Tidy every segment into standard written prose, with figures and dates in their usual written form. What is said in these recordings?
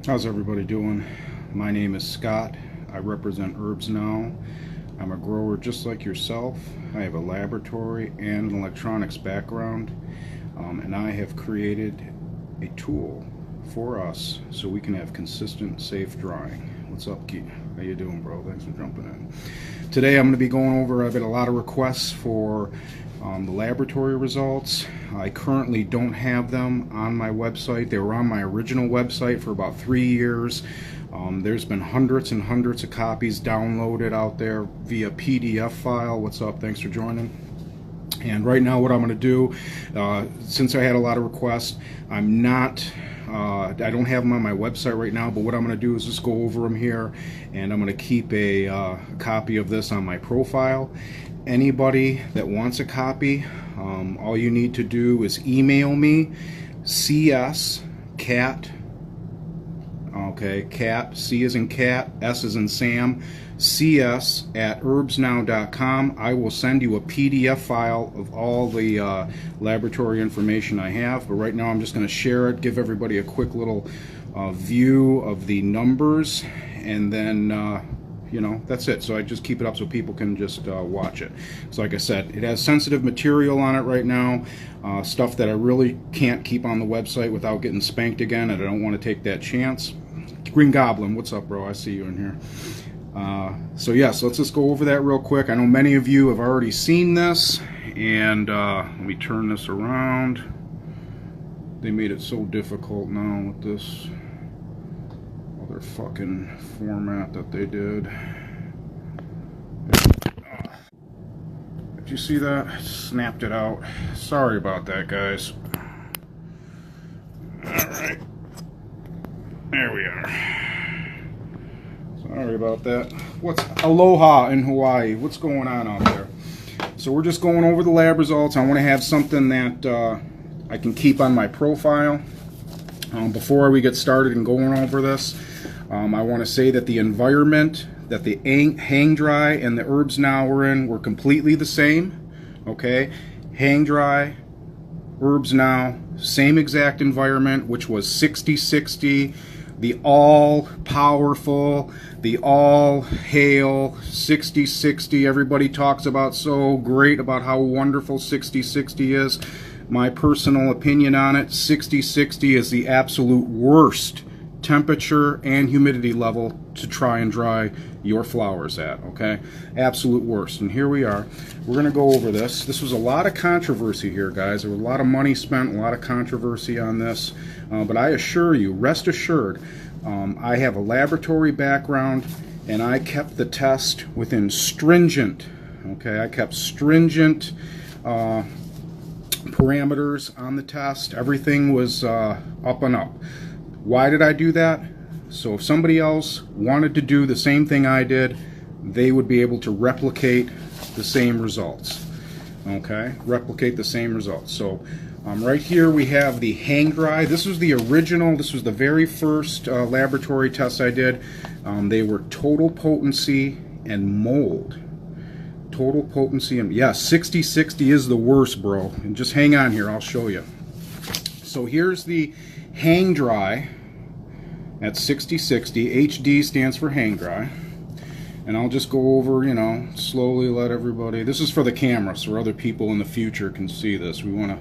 How's everybody doing? My name is Scott. I represent HerbsNOW. I'm a grower just like yourself. I have a laboratory and an electronics background, and I have created a tool for us so we can have consistent, safe drying. What's up, Keith? How you doing, bro? Thanks for jumping in. Today I'm going to be going over, I've got a lot of requests for the laboratory results. I currently don't have them on my website. They were on my original website for about 3 years. There's been hundreds and hundreds of copies downloaded out there via PDF file. What's up? Thanks for joining. And right now what I'm going to do, since I had a lot of requests, I don't have them on my website right now, but what I'm going to do is just go over them here, and I'm going to keep a copy of this on my profile. Anybody that wants a copy, all you need to do is email me, cat, C as in cat, S as in Sam, cs@herbsnow.com. I will send you a PDF file of all the laboratory information I have, but right now I'm just going to share it, give everybody a quick little view of the numbers, and then you know, that's it. So I just keep it up so people can just watch it. So like I said, it has sensitive material on it right now, stuff that I really can't keep on the website without getting spanked again, and I don't want to take that chance. Green Goblin, what's up, bro? I see you in here. So yes, let's just go over that real quick. I know many of you have already seen this, and let me turn this around. They made it so difficult now with this other fucking format that they did. Did you see that? Snapped it out. Sorry about that, guys. Alright. There we are. Sorry about that. What's aloha in Hawaii? What's going on out there? So we're just going over the lab results. I want to have something that I can keep on my profile. Before we get started and going over this, I want to say that the environment that the hang dry and the HerbsNOW were in were completely the same. Okay, hang dry, HerbsNOW, same exact environment, which was 60-60, the all powerful, the all hail 60-60. Everybody talks about so great about how wonderful 60-60 is. My personal opinion on it, 60-60 is the absolute worst temperature and humidity level to try and dry your flowers at, okay? Absolute worst. And here we are. We're going to go over this. This was a lot of controversy here, guys. There was a lot of money spent, a lot of controversy on this. But I assure you, rest assured, I have a laboratory background, and I kept the test within stringent, okay? I kept stringent parameters on the test. Everything was up and up. Why did I do that? So if somebody else wanted to do the same thing I did, they would be able to replicate the same results. Okay, replicate the same results. So right here we have the hang dry. This was the original, this was the very first laboratory test I did. They were total potency and mold. Total potency and, yeah, 60-60 is the worst, bro. And just hang on here, I'll show you. So here's the hang dry at 60-60. HD stands for hang dry. And I'll just go over, you know, slowly let everybody, this is for the camera so other people in the future can see this. We want to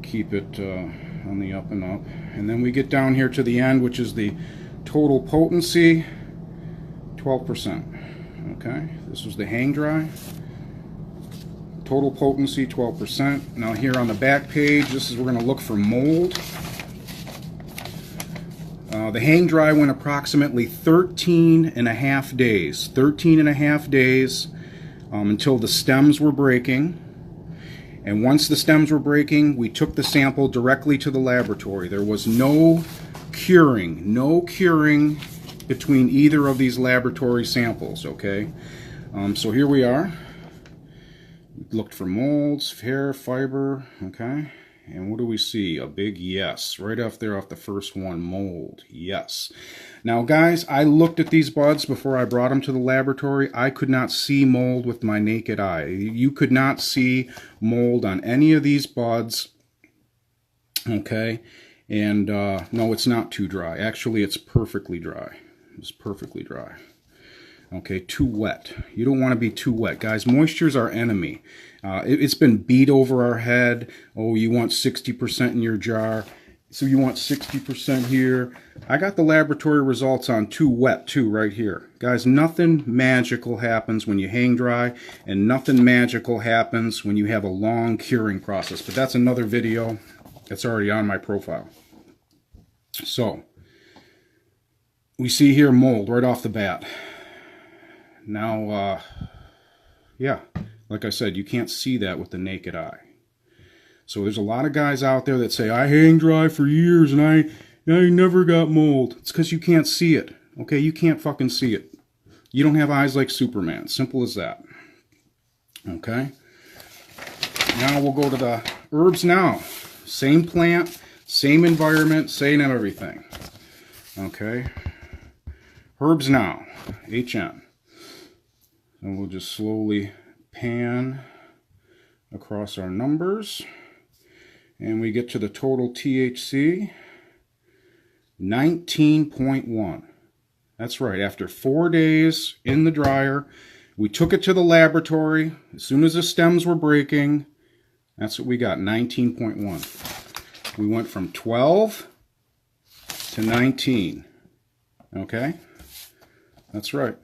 keep it on the up and up. And then we get down here to the end, which is the total potency, 12%. Okay, this was the hang dry. Total potency, 12%. Now here on the back page, this is, we're going to look for mold. The hang dry went approximately 13 and a half days. 13 and a half days until the stems were breaking. And once the stems were breaking, we took the sample directly to the laboratory. There was no curing between either of these laboratory samples, okay? So here we are. We looked for molds, hair, fiber, okay? And what do we see? A big yes. Right off there off the first one, mold, yes. Now guys, I looked at these buds before I brought them to the laboratory. I could not see mold with my naked eye. You could not see mold on any of these buds, okay? And no, it's not too dry. Actually, it's perfectly dry. It's perfectly dry. Okay, too wet. You don't want to be too wet. Guys, moisture's our enemy. It's been beat over our head. Oh, you want 60% in your jar. So you want 60% here. I got the laboratory results on too wet too right here. Guys, nothing magical happens when you hang dry, and nothing magical happens when you have a long curing process. But that's another video. That's already on my profile. So, we see here mold right off the bat. Now, yeah, like I said, you can't see that with the naked eye. So there's a lot of guys out there that say, I hang dry for years and I never got mold. It's because you can't see it. Okay, you can't fucking see it. You don't have eyes like Superman. Simple as that. Okay. Now we'll go to the HerbsNOW. Same plant, same environment, same everything. Okay. HerbsNOW, HN. And we'll just slowly pan across our numbers. And we get to the total THC, 19.1. That's right, after 4 days in the dryer, we took it to the laboratory. As soon as the stems were breaking, that's what we got, 19.1. We went from 12 to 19. Okay? That's right.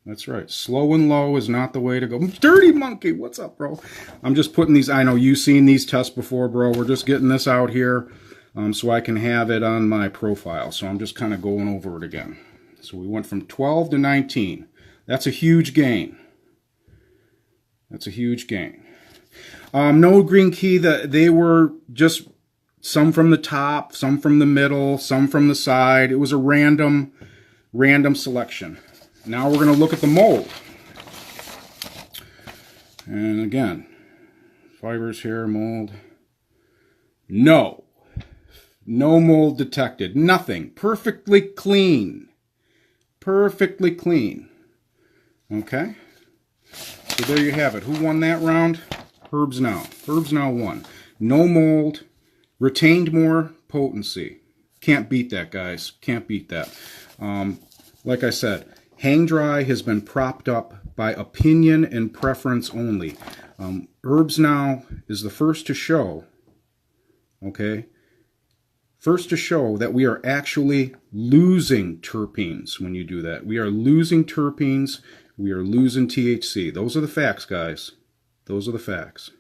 That's right. Slow and low is not the way to go. Dirty monkey, what's up, bro? I'm just putting these, I know you've seen these tests before, bro. We're just getting this out here so I can have it on my profile. So I'm just kind of going over it again. So we went from 12 to 19. That's a huge gain. That's a huge gain. No green key, they were just some from the top, some from the middle, some from the side. It was a random selection. Now we're going to look at the mold. And again, fibers here, mold. No. No mold detected. Nothing. Perfectly clean. Perfectly clean. Okay? So there you have it. Who won that round? HerbsNOW. HerbsNOW won. No mold. Retained more potency. Can't beat that, guys. Can't beat that. Like I said, hang dry has been propped up by opinion and preference only. HerbsNOW is the first to show, okay, first to show that we are actually losing terpenes when you do that. We are losing terpenes. We are losing THC. Those are the facts, guys. Those are the facts.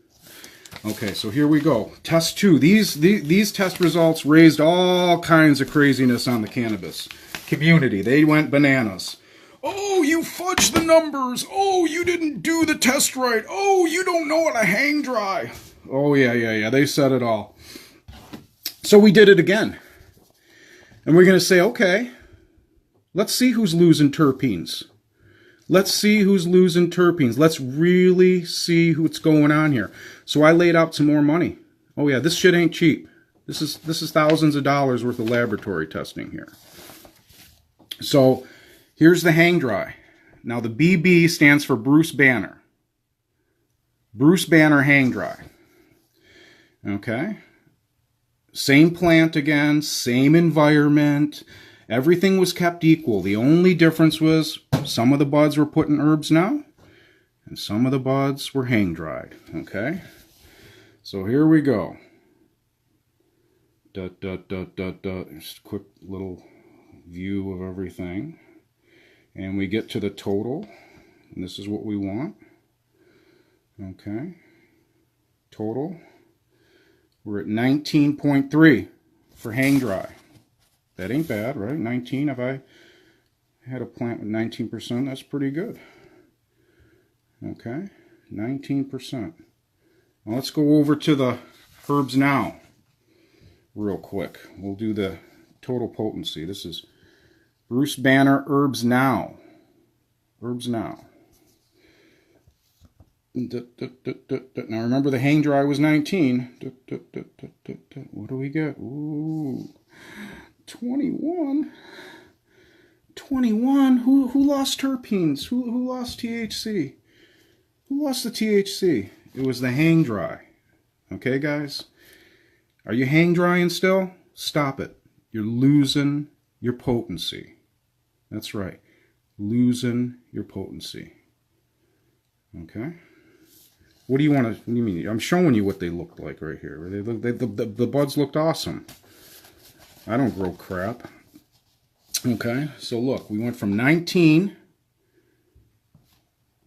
Okay, so here we go. Test 2. These test results raised all kinds of craziness on the cannabis community. They went bananas. Oh, you fudged the numbers. Oh, you didn't do the test right. Oh, you don't know how to hang dry. Oh, yeah. They said it all. So we did it again. And we're going to say, okay, let's see who's losing terpenes. Let's see who's losing terpenes. Let's really see what's going on here. So I laid out some more money. Oh, yeah, this shit ain't cheap. This is thousands of dollars worth of laboratory testing here. So here's the hang dry. Now the BB stands for Bruce Banner. Bruce Banner hang dry. Okay. Same plant again, same environment. Everything was kept equal. The only difference was some of the buds were put in HerbsNOW and some of the buds were hang dried. Okay. So here we go. Just a quick little view of everything. And we get to the total, and this is what we want. Okay. Total. We're at 19.3 for hang dry. That ain't bad, right? 19, if I had a plant with 19%, that's pretty good. Okay, 19%. Now let's go over to the HerbsNOW real quick. We'll do the total potency. This is Bruce Banner HerbsNOW. HerbsNOW. Now remember the hang dry was 19. What do we get? Ooh, 21. 21. Who lost terpenes? Who lost THC? Who lost the THC? It was the hang dry. Okay, guys? Are you hang drying still? Stop it. You're losing your potency. That's right. Losing your potency. Okay? What do you want to, what do you mean? I'm showing you what they looked like right here. The buds looked awesome. I don't grow crap. Okay, so look, we went from 19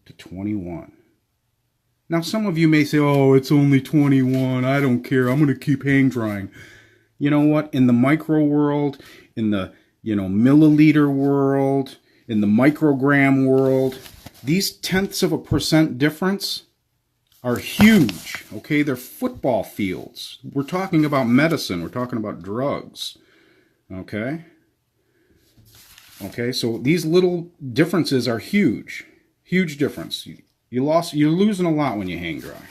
to 21. Now, some of you may say, oh, it's only 21. I don't care. I'm going to keep hang drying. You know what? In the micro world, in the, milliliter world, in the microgram world, these tenths of a % difference are huge. Okay, they're football fields. We're talking about medicine. We're talking about drugs. Okay? Okay, so these little differences are huge. Huge difference. You're losing a lot when you hang dry.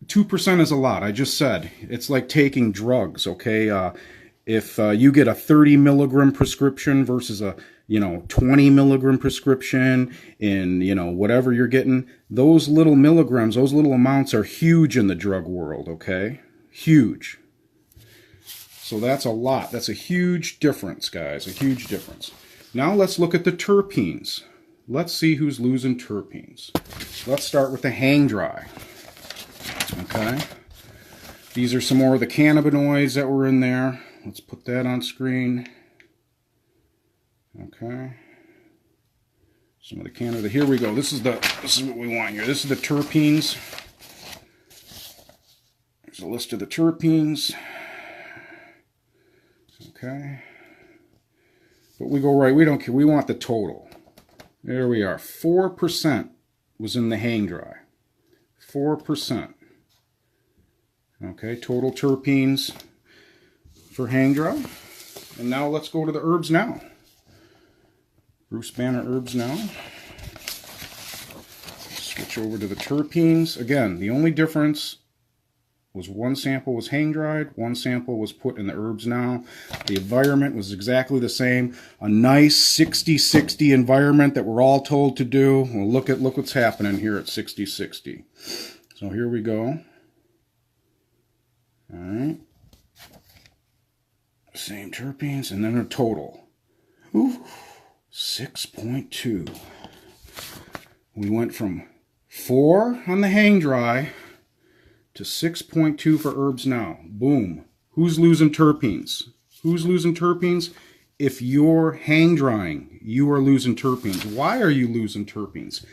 2% is a lot. I just said it's like taking drugs. Okay, if you get a 30 milligram prescription versus a 20 milligram prescription in whatever you're getting, those little milligrams, those little amounts are huge in the drug world. Okay, huge. So that's a lot. That's a huge difference, guys. A huge difference. Now let's look at the terpenes. Let's see who's losing terpenes. Let's start with the hang dry. Okay. These are some more of the cannabinoids that were in there. Let's put that on screen. Okay. Some of the cannabinoids. Here we go. This is what we want here. This is the terpenes. There's a list of the terpenes. Okay. But we go right. We don't care. We want the total. There we are. 4% was in the hang dry. 4%. Okay, total terpenes for hang dry. And now let's go to the HerbsNOW. Bruce Banner HerbsNOW. Switch over to the terpenes. Again, the only difference was one sample was hang dried, one sample was put in the HerbsNOW. The environment was exactly the same. A nice 60-60 environment that we're all told to do. Well, look what's happening here at 60-60. So here we go. All right. Same terpenes, and then a total. Ooh, 6.2. We went from 4 on the hang dry to 6.2 for HerbsNOW. Boom. Who's losing terpenes? Who's losing terpenes? If you're hang drying, you are losing terpenes. Why are you losing terpenes?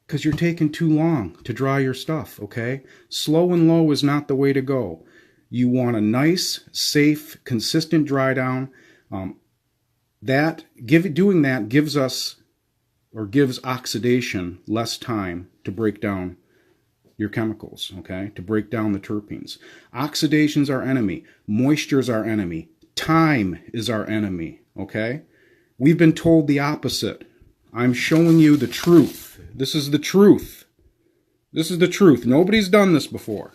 Because you're taking too long to dry your stuff, okay? Slow and low is not the way to go. You want a nice, safe, consistent dry down. Doing that gives us, or gives oxidation less time to break down your chemicals, okay? To break down the terpenes. Oxidation's our enemy. Moisture's our enemy. Time is our enemy, okay? We've been told the opposite. I'm showing you the truth. This is the truth. This is the truth. Nobody's done this before.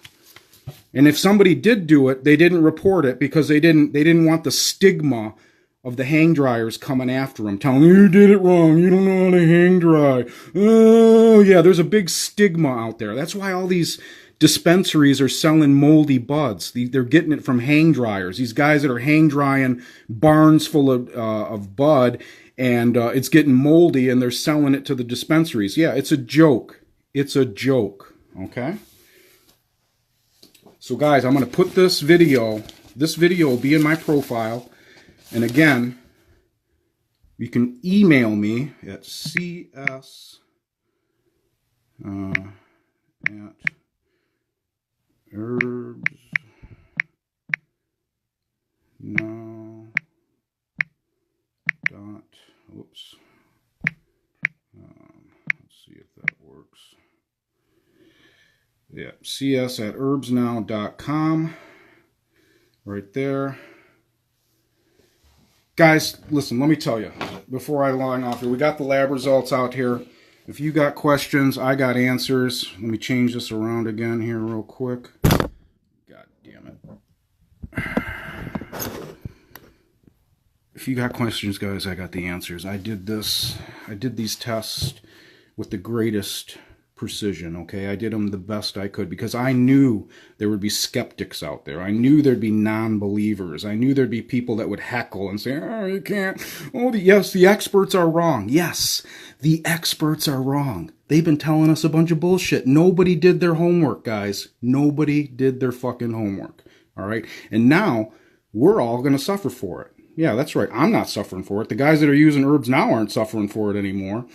And if somebody did do it, they didn't report it because they didn't want the stigma of the hang dryers coming after them, telling them, you did it wrong, you don't know how to hang dry. Oh, yeah, there's a big stigma out there. That's why all these dispensaries are selling moldy buds. They're getting it from hang dryers. These guys that are hang drying barns full of bud, and it's getting moldy, and they're selling it to the dispensaries. Yeah, it's a joke. It's a joke, okay? So guys, I'm going to put this video will be in my profile. And again, you can email me at cs@herbsnow. Oops. Let's see if that works. Yeah, cs@herbsnow.com. Right there. Guys, listen, let me tell you, before I log off here, we got the lab results out here. If you got questions, I got answers. Let me change this around again here real quick. God damn it. If you got questions, guys, I got the answers. I did these tests with the greatest precision, okay? I did them the best I could because I knew there would be skeptics out there. I knew there'd be non-believers. I knew there'd be people that would heckle and say, oh, you can't. Oh, yes, the experts are wrong. Yes, the experts are wrong. They've been telling us a bunch of bullshit. Nobody did their homework, guys. Nobody did their fucking homework, all right? And now we're all going to suffer for it. Yeah, that's right. I'm not suffering for it. The guys that are using herbs now aren't suffering for it anymore.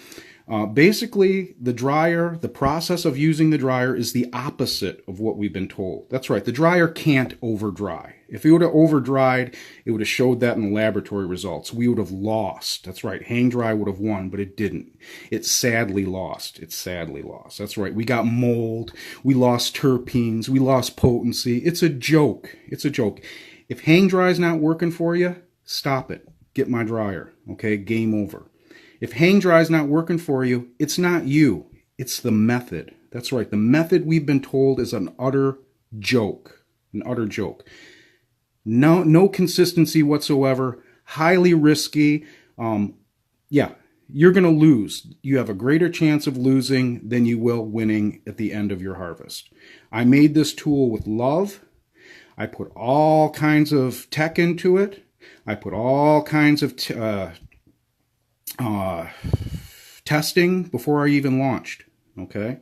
Basically, the dryer, the process of using the dryer is the opposite of what we've been told. That's right. The dryer can't over dry. If it would have over dried, it would have showed that in the laboratory results. We would have lost. That's right. Hang dry would have won, but it didn't. It sadly lost. It sadly lost. That's right. We got mold. We lost terpenes. We lost potency. It's a joke. It's a joke. If hang dry is not working for you, stop it. Get my dryer. Okay? Game over. If hang dry is not working for you, it's not you. It's the method. That's right. The method we've been told is an utter joke. An utter joke. No consistency whatsoever. Highly risky. Yeah, you're going to lose. You have a greater chance of losing than you will winning at the end of your harvest. I made this tool with love. I put all kinds of tech into it. I put all kinds of testing before I even launched. Okay.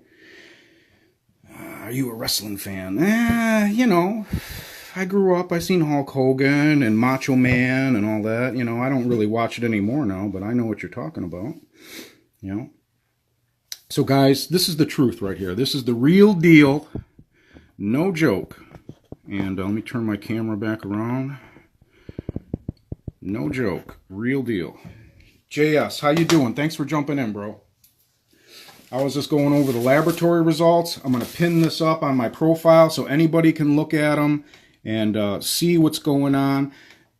Are you a wrestling fan? You know, I grew up, I seen Hulk Hogan and Macho Man and all that. You know, I don't really watch it anymore now, but I know what you're talking about. You know. So guys, this is the truth right here. This is the real deal. No joke. And let me turn my camera back around. No joke. Real deal. JS, how you doing? Thanks for jumping in, bro. I was just going over the laboratory results. I'm going to pin this up on my profile so anybody can look at them and see what's going on.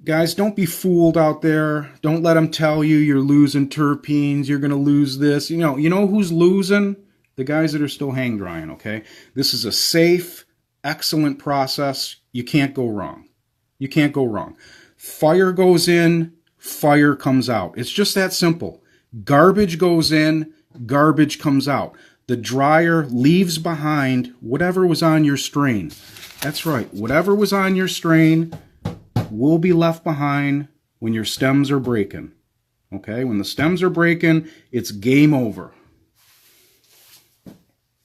Guys, don't be fooled out there. Don't let them tell you you're losing terpenes, you're going to lose this. You know who's losing? The guys that are still hang drying, okay? This is a safe, excellent process. You can't go wrong. You can't go wrong. Fire goes in, fire comes out. It's just that simple. Garbage goes in, garbage comes out. The dryer leaves behind whatever was on your strain. That's right. Whatever was on your strain will be left behind when your stems are breaking. Okay? When the stems are breaking, it's game over.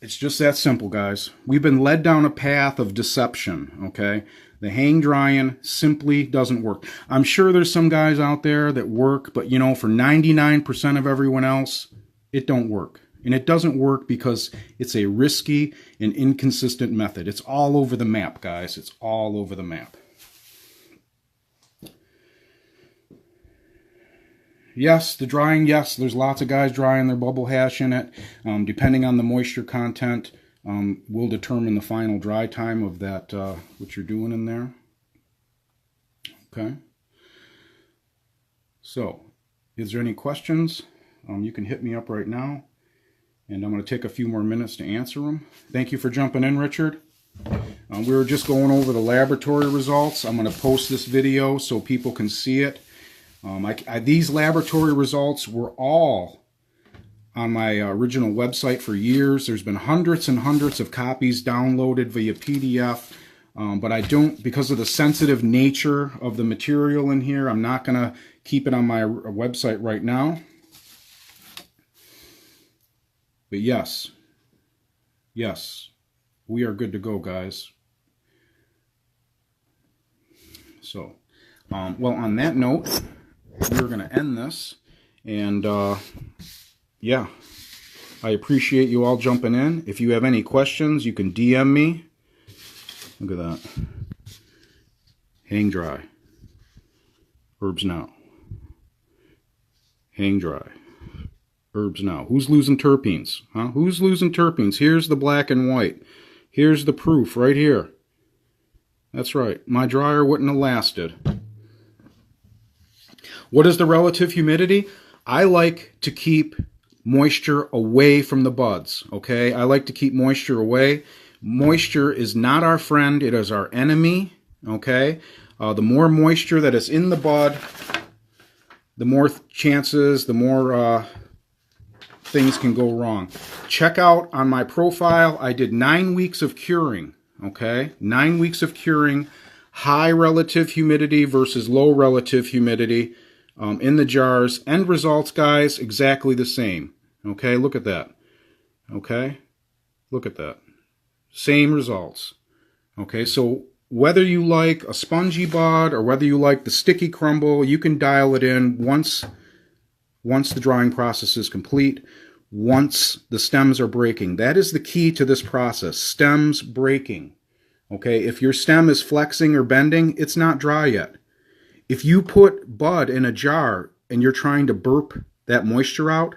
It's just that simple, guys. We've been led down a path of deception, okay? The hang drying simply doesn't work. I'm sure there's some guys out there that work, but you know, for 99% of everyone else, it don't work. And it doesn't work because it's a risky and inconsistent method. It's all over the map, guys. It's all over the map. Yes, the drying, yes, there's lots of guys drying their bubble hash in it. Depending on the moisture content, will determine the final dry time of that, what you're doing in there. Okay. So, is there any questions? You can hit me up right now, and I'm going to take a few more minutes to answer them. Thank you for jumping in, Richard. We were just going over the laboratory results. I'm going to post this video so people can see it. These laboratory results were all on my original website for years. There's been hundreds and hundreds of copies downloaded via PDF, but I don't, because of the sensitive nature of the material in here, I'm not going to keep it on my website right now. But yes, we are good to go, guys. So, well, on that note, we're going to end this, and yeah, I appreciate you all jumping in. If you have any questions, you can DM me. Look at that. Hang dry. Herbs now. Hang dry. Herbs now. Who's losing terpenes? Huh? Who's losing terpenes? Here's the black and white. Here's the proof right here. That's right. My dryer wouldn't have lasted. What is the relative humidity? I like to keep moisture away from the buds, okay? I like to keep moisture away. Moisture is not our friend. It is our enemy, okay? The more moisture that is in the bud, the more chances, the more things can go wrong. Check out on my profile, I did 9 weeks of curing, okay? 9 weeks of curing, high relative humidity versus low relative humidity in the jars. End results, guys, exactly the same, okay? Look at that, okay? Look at that. Same results, okay? So whether you like a spongy bud or whether you like the sticky crumble, you can dial it in once the drying process is complete, once the stems are breaking. That is the key to this process, stems breaking. Okay, if your stem is flexing or bending, it's not dry yet. If you put bud in a jar and you're trying to burp that moisture out,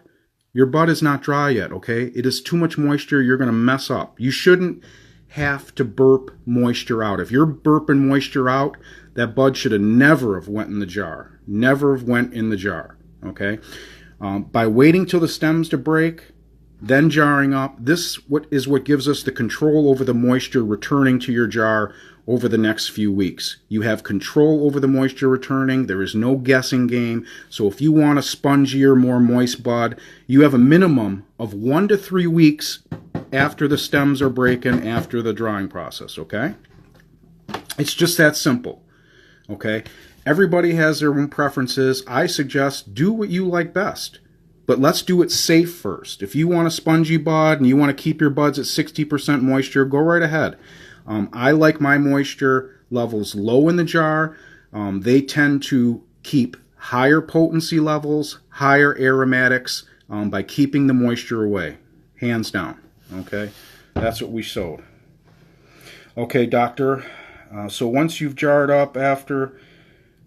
your bud is not dry yet, okay? It is too much moisture, you're going to mess up. You shouldn't have to burp moisture out. If you're burping moisture out, that bud should have never have went in the jar. Never have went in the jar, okay? By waiting till the stems to break, then jarring up, this is what gives us the control over the moisture returning to your jar over the next few weeks. You have control over the moisture returning. There is no guessing game. So if you want a spongier, more moist bud, you have a minimum of 1 to 3 weeks after the stems are breaking, after the drying process, okay? It's just that simple, okay? Everybody has their own preferences. I suggest do what you like best, but let's do it safe first. If you want a spongy bud and you want to keep your buds at 60% moisture, go right ahead. I like my moisture levels low in the jar. They tend to keep higher potency levels, higher aromatics by keeping the moisture away, hands down. Okay, that's what we showed. Okay, doctor, so once you've jarred up after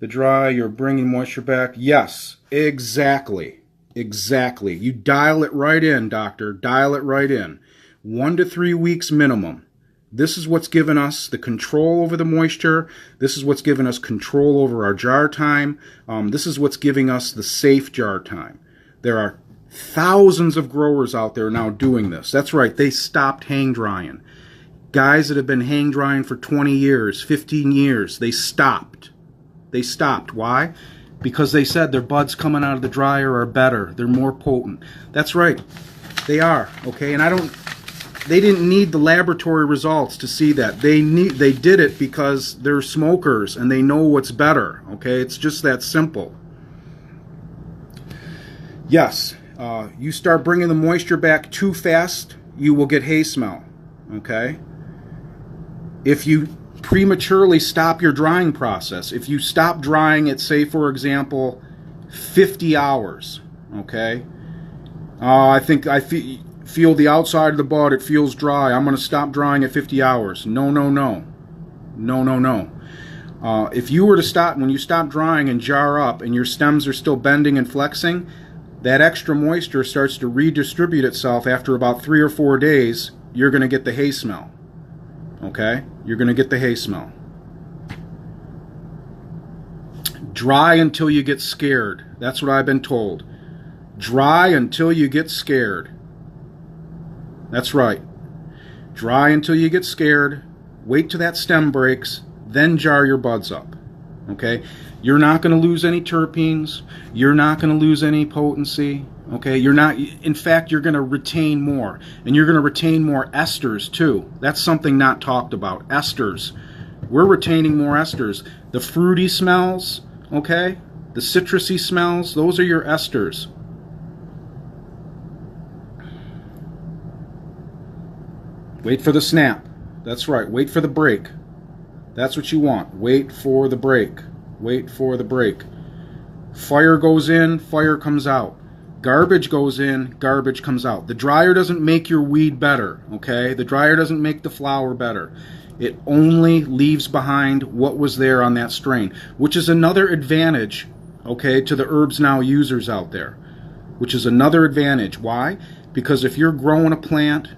the dry, you're bringing moisture back. Yes, exactly. Exactly. You dial it right in, doctor. Dial it right in. 1 to 3 weeks minimum. This is what's given us the control over the moisture. This is what's given us control over our jar time. This is what's giving us the safe jar time. There are thousands of growers out there now doing this. That's right. They stopped hang drying. Guys that have been hang drying for 20 years, 15 years, they stopped. They stopped. Why? Because they said their buds coming out of the dryer are better. They're more potent. That's right. They are. Okay, and they didn't need the laboratory results to see that. They did it because they're smokers and they know what's better. Okay, it's just that simple. Yes, you start bringing the moisture back too fast, you will get hay smell. Okay, if you prematurely stop your drying process, if you stop drying at, say, for example, 50 hours, okay, I think I feel the outside of the bud, it feels dry, I'm going to stop drying at 50 hours. No, no, no. No, no, no. If you were to stop, when you stop drying and jar up and your stems are still bending and flexing, that extra moisture starts to redistribute itself. After about 3 or 4 days, you're going to get the hay smell. Okay? You're going to get the hay smell. Dry until you get scared. That's what I've been told. Dry until you get scared. That's right. Dry until you get scared. Wait till that stem breaks. Then jar your buds up. Okay? You're not going to lose any terpenes. You're not going to lose any potency. Okay? You're not, in fact, you're going to retain more. And you're going to retain more esters too. That's something not talked about. Esters. We're retaining more esters. The fruity smells, okay? The citrusy smells, those are your esters. Wait for the snap. That's right. Wait for the break. That's what you want. Wait for the break. Wait for the break. Fire goes in, fire comes out. Garbage goes in, garbage comes out. The dryer doesn't make your weed better, okay? The dryer doesn't make the flower better. It only leaves behind what was there on that strain, which is another advantage, okay, to the HerbsNOW users out there, which is another advantage. Why? Because if you're growing a plant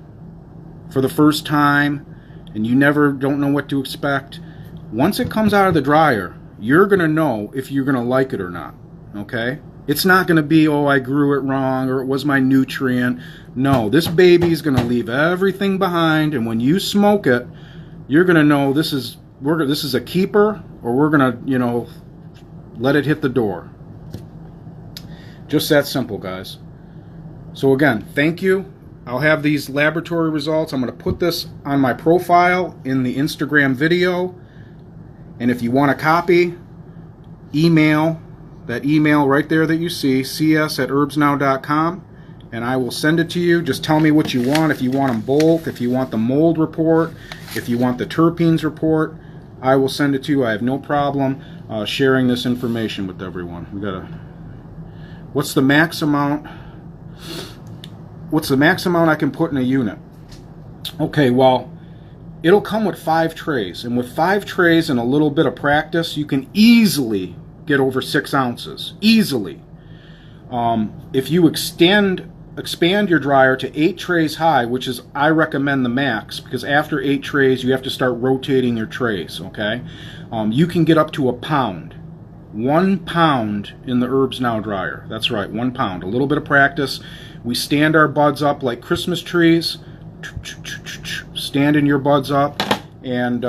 for the first time and you don't know what to expect, once it comes out of the dryer, you're going to know if you're going to like it or not, okay? It's not going to be, oh, I grew it wrong or it was my nutrient. No, this baby's going to leave everything behind, and when you smoke it, you're going to know this is a keeper, or we're going to, let it hit the door. Just that simple, guys. So again, thank you. I'll have these laboratory results. I'm going to put this on my profile in the Instagram video. And if you want a copy, email that email right there that you see, cs@herbsnow.com, and I will send it to you. Just tell me what you want. If you want them both, if you want the mold report, if you want the terpenes report, I will send it to you. I have no problem sharing this information with everyone. We gotta. What's the max amount? What's the max amount I can put in a unit? Okay, well, it'll come with 5 trays, and with 5 trays and a little bit of practice, you can easily get over 6 ounces. Easily. If you expand your dryer to 8 trays high, which is, I recommend the max, because after 8 trays you have to start rotating your trays, okay? You can get up to a pound. 1 pound in the HerbsNOW dryer. That's right, 1 pound. A little bit of practice. We stand our buds up like Christmas trees. Standing your buds up, and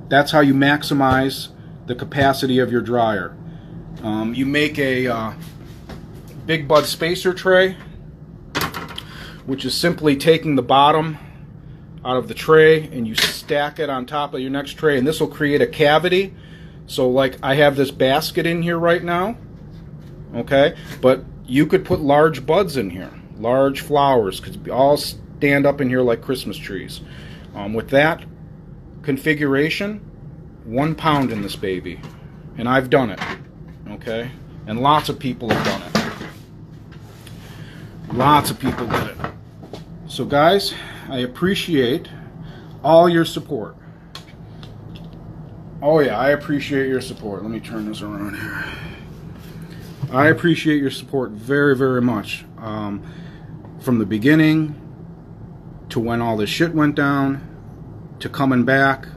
that's how you maximize the capacity of your dryer. You make a big bud spacer tray, which is simply taking the bottom out of the tray and you stack it on top of your next tray, and this will create a cavity. So like I have this basket in here right now, okay, but you could put large buds in here, large flowers, could all stand up in here like Christmas trees. With that configuration, 1 pound in this baby, and I've done it, okay, and lots of people have done it. Lots of people did it. So guys, I appreciate all your support. Oh yeah, I appreciate your support. Let me turn this around here. I appreciate your support very, very much. From the beginning to when all this shit went down to coming back,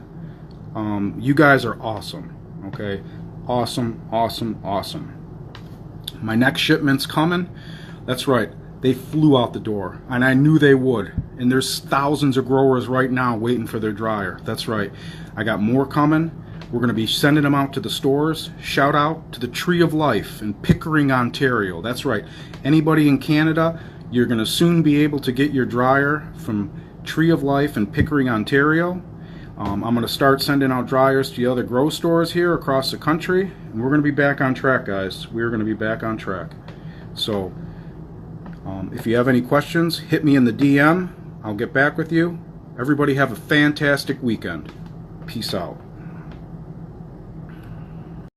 you guys are awesome. Okay, awesome, awesome, awesome. My next shipment's coming. That's right, they flew out the door, and I knew they would. And there's thousands of growers right now waiting for their dryer. That's right, I got more coming. We're going to be sending them out to the stores. Shout out to the Tree of Life in Pickering, Ontario. That's right, anybody in Canada, you're going to soon be able to get your dryer from Tree of Life in Pickering, Ontario. I'm going to start sending out dryers to the other grow stores here across the country, and we're going to be back on track, guys. We're going to be back on track. So if you have any questions, hit me in the DM. I'll get back with you. Everybody have a fantastic weekend. Peace out.